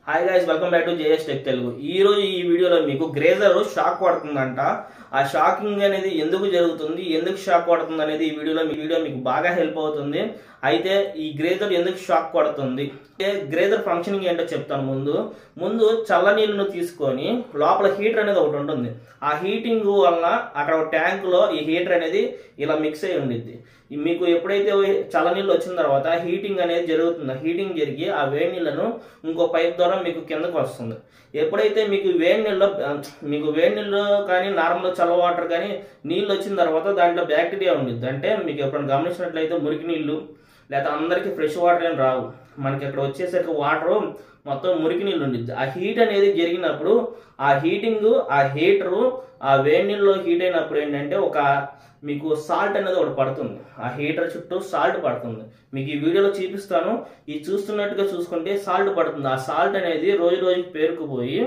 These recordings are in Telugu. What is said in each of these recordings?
Hi guys, welcome back to JS tech Telugu. ఈ రోజు ఈ వీడియోలో మీకు గ్రేజర్ షాక్ పడుతుందంట. ఆ షాకింగ్ అనేది ఎందుకు జరుగుతుంది, ఎందుకు షాక్ పడుతుంది అనేది ఈ వీడియో మీకు బాగా హెల్ప్ అవుతుంది. అయితే ఈ గ్రేజర్ ఎందుకు షాక్ పడుతుంది, గ్రేజర్ ఫంక్షనింగ్ ఏంటో చెప్తాను. ముందు చల్ల నీళ్ళను తీసుకొని లోపల హీటర్ అనేది ఒకటి ఉంటుంది. ఆ హీటింగ్ వల్ల అక్కడ ట్యాంక్ లో ఈ హీటర్ అనేది ఇలా మిక్స్ అయి ఉండిద్ది. మీకు ఎప్పుడైతే చల్ల నీళ్ళు వచ్చిన తర్వాత హీటింగ్ అనేది జరుగుతుంది, హీటింగ్ జరిగి ఆ వేడి నీళ్ళను ఇంకో పైప్ ద్వారా మీకు కిందకు వస్తుంది. ఎప్పుడైతే మీకు వేడి నీళ్ళు కానీ నార్మల్ చల్ల వాటర్ కానీ నీళ్ళు వచ్చిన తర్వాత దాంట్లో బ్యాక్టీరియా ఉండిద్ది. అంటే మీకు ఎప్పుడైనా గమనించినట్లయితే మురికి నీళ్ళు లేదా అందరికీ ఫ్రెష్ వాటర్ ఏం రావు. మనకి ఇక్కడ వచ్చేసరికి వాటర్ మొత్తం మురికి నీళ్ళు ఉండిద్ది. ఆ హీట్ అనేది జరిగినప్పుడు ఆ హీటరు ఆ వేడి నీళ్ళలో హీట్ అయినప్పుడు ఏంటంటే మీకు సాల్ట్ అనేది ఒకటి పడుతుంది. ఆ హీటర్ చుట్టూ సాల్ట్ పడుతుంది. మీకు ఈ వీడియోలో చూపిస్తాను. ఈ చూస్తున్నట్టుగా చూసుకుంటే సాల్ట్ పడుతుంది. ఆ సాల్ట్ అనేది రోజు రోజుకి పేరుకుపోయి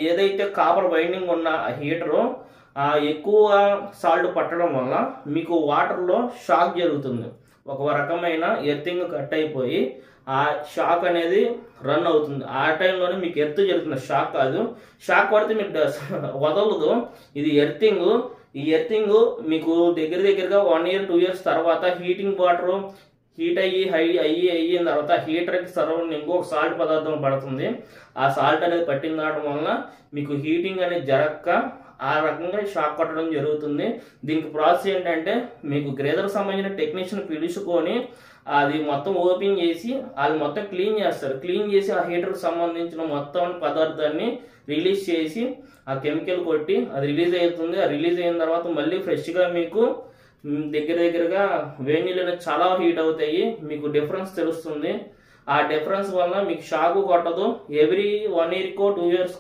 ఏదైతే కాపర్ బైండింగ్ ఉన్న హీటరు ఎక్కువ సాల్ట్ పట్టడం వల్ల మీకు వాటర్లో షాక్ జరుగుతుంది. ఒక రకమైన ఎర్తింగ్ కట్ అయిపోయి ఆ షాక్ అనేది రన్ అవుతుంది. ఆ టైంలోనే మీకు ఎర్త్ జరుగుతుంది, షాక్ కాదు. షాక్ పడితే మీకు వదలదు. ఇది ఎర్తింగ్. ఈ ఎర్తింగ్ మీకు దగ్గరగా 1 year 2 years తర్వాత హీటింగ్ వాటర్ హీట్ అయిన తర్వాత హీటర్కి సరౌండింగ్ ఒక సాల్ట్ పదార్థం పడుతుంది. ఆ సాల్ట్ అనేది పట్టిన దాటం వల్ల మీకు హీటింగ్ అనేది జరగక ఆ రకంగా షాక్ కొట్టడం జరుగుతుంది. దీనికి ప్రాసెస్ ఏంటంటే మీకు గ్రేజర్కి సంబంధించిన టెక్నీషియన్ పిలుచుకొని అది మొత్తం ఓపెన్ చేసి అది మొత్తం క్లీన్ చేస్తారు. క్లీన్ చేసి ఆ హీటర్కి సంబంధించిన మొత్తం పదార్థాన్ని రిలీజ్ చేసి ఆ కెమికల్ కొట్టి అది రిలీజ్ అవుతుంది. ఆ రిలీజ్ అయిన తర్వాత మళ్ళీ ఫ్రెష్గా మీకు దగ్గరగా వేడి నీళ్ళు చాలా హీట్ అవుతాయి. మీకు డిఫరెన్స్ తెలుస్తుంది. ఆ డిఫరెన్స్ వల్ల మీకు షాక్ కొట్టదు. ఎవ్రీ 1 year 2 years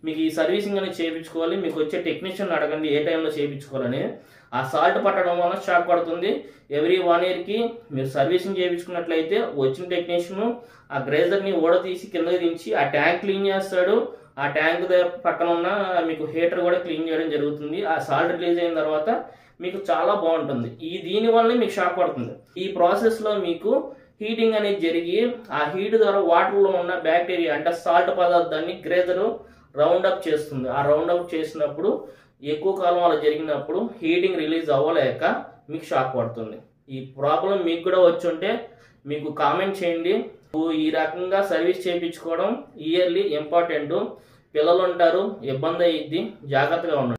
మీకు ఈ సర్వీసింగ్ అనేది చేయించుకోవాలి. మీకు వచ్చే టెక్నీషియన్ అడగండి ఏ టైంలో చేయించుకోవాలని. ఆ సాల్ట్ పట్టడం వల్ల షాక్ పడుతుంది. ఎవ్రీ 1 year మీరు సర్వీసింగ్ చేయించుకున్నట్లయితే వచ్చిన టెక్నీషియన్ ఆ గ్రేజర్ని తీసి కిందకి దించి ఆ ట్యాంక్ క్లీన్ చేస్తాడు. ఆ ట్యాంక్ పక్కన ఉన్న మీకు హీటర్ కూడా క్లీన్ చేయడం జరుగుతుంది. ఆ సాల్ట్ రిలీజ్ అయిన తర్వాత మీకు చాలా బాగుంటుంది. దీనివల్లనే మీకు షాక్ పడుతుంది. ఈ ప్రాసెస్లో మీకు హీటింగ్ అనేది జరిగి ఆ హీట్ ద్వారా వాటర్లో ఉన్న బ్యాక్టీరియా అంటే సాల్ట్ పదార్థాన్ని గ్రేజర్ రౌండ్ అప్ చేస్తుంది. ఆ రౌండ్ అప్ చేసినప్పుడు ఎక్కువ కాలం అలా జరిగినప్పుడు హీటింగ్ రిలీజ్ అవ్వలేక మీకు షాక్ పడుతుంది. ఈ ప్రాబ్లం మీకు కూడా వచ్చుంటే మీకు కామెంట్ చేయండి. ఈ రకంగా సర్వీస్ చేయించుకోవడం ఇయర్లీ ఇంపార్టెంట్. పిల్లలు ఉంటారు, ఇబ్బంది అయ్యిద్ది, జాగ్రత్తగా ఉండండి.